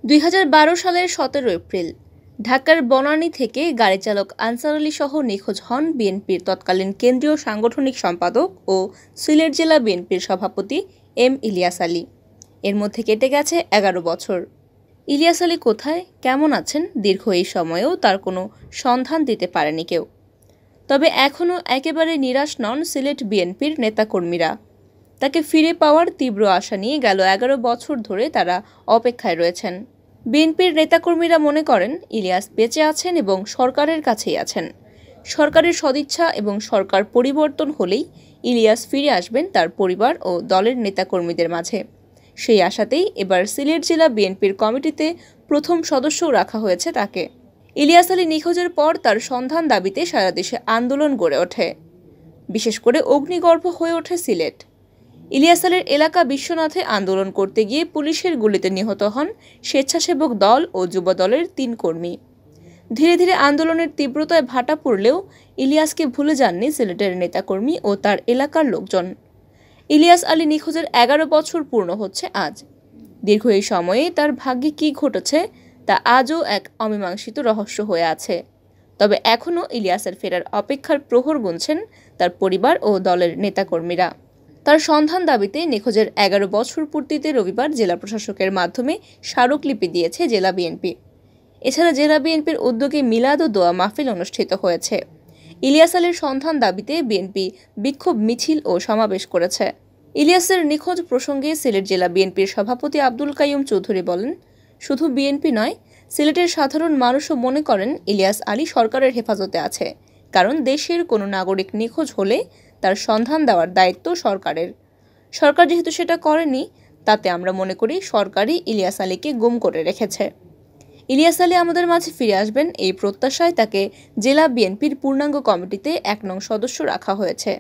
2012 সালের 17 এপ্রিল ঢাকার বনানী থেকে গাড়ি চালক আনসার আলী সহ নিখোঁজ হন বিএনপির তৎকালীন কেন্দ্রীয় সাংগঠনিক সম্পাদক ও সিলেট জেলা বিএনপির সভাপতি এম ইলিয়াস আলী। এর মধ্যে কেটে গেছে 11 বছর। ইলিয়াস আলী কোথায়, কেমন আছেন, দীর্ঘ এই সময়েও তার কোনো সন্ধান দিতে পারেনি কেউ। তবে এখনও একেবারে নিরাশ নন সিলেট বিএনপির নেতাকর্মীরা। তাকে ফিরে পাওয়ার তীব্র আশা নিয়ে গেল 11 বছর ধরে তারা অপেক্ষায় রয়েছেন। বিএনপির নেতাকর্মীরা মনে করেন ইলিয়াস বেঁচে আছেন এবং সরকারের কাছেই আছেন। সরকারের সদিচ্ছা এবং সরকার পরিবর্তন হলেই ইলিয়াস ফিরে আসবেন তার পরিবার ও দলের নেতাকর্মীদের মাঝে। সেই আশাতেই এবার সিলেট জেলা বিএনপির কমিটিতে প্রথম সদস্যও রাখা হয়েছে তাকে। ইলিয়াস আলী নিখোঁজের পর তার সন্ধান দাবিতে সারা দেশে আন্দোলন গড়ে ওঠে। বিশেষ করে অগ্নিগর্ভ হয়ে ওঠে সিলেট। ইলিয়াস আলীর এলাকা বিশ্বনাথে আন্দোলন করতে গিয়ে পুলিশের গুলিতে নিহত হন স্বেচ্ছাসেবক দল ও যুব দলের 3 কর্মী। ধীরে ধীরে আন্দোলনের তীব্রতায় ভাটা পড়লেও ইলিয়াসকে ভুলে যাননি সিলেটের নেতাকর্মী ও তার এলাকার লোকজন। ইলিয়াস আলী নিখোঁজের 11 বছর পূর্ণ হচ্ছে আজ। দীর্ঘ এই সময়ে তার ভাগ্যে কী ঘটেছে তা আজও এক অমীমাংসিত রহস্য হয়ে আছে। তবে এখনও ইলিয়াসের ফেরার অপেক্ষার প্রহর গুনছেন তার পরিবার ও দলের নেতাকর্মীরা। তার সন্ধান দাবিতে নিখোঁজের 11 বছর পূর্তিতে রবিবার জেলা প্রশাসকের মাধ্যমে স্মারকলিপি দিয়েছে জেলা বিএনপি। এছাড়া জেলা বিএনপির উদ্যোগে মিলাদ ও দোয়া মাহফিল অনুষ্ঠিত হয়েছে। ইলিয়াস আলীর সন্ধান দাবিতে বিএনপি বিক্ষোভ মিছিল ও সমাবেশ করেছে। ইলিয়াসের নিখোঁজ প্রসঙ্গে সিলেট জেলা বিএনপির সভাপতি আব্দুল কাইয়ুম চৌধুরী বলেন, শুধু বিএনপি নয়, সিলেটের সাধারণ মানুষও মনে করেন ইলিয়াস আলী সরকারের হেফাজতে আছে, কারণ দেশের কোনো নাগরিক নিখোঁজ হলে তার সন্ধান দেওয়ার দায়িত্ব সরকারের। সরকার যেহেতু সেটা করেনি, তাতে আমরা মনে করি সরকারই ইলিয়াস আলীকে গুম করে রেখেছে। ইলিয়াস আলী আমাদের মাঝে ফিরে আসবেন এই প্রত্যাশায় তাকে জেলা বিএনপির পূর্ণাঙ্গ কমিটিতে 1 নং সদস্য রাখা হয়েছে।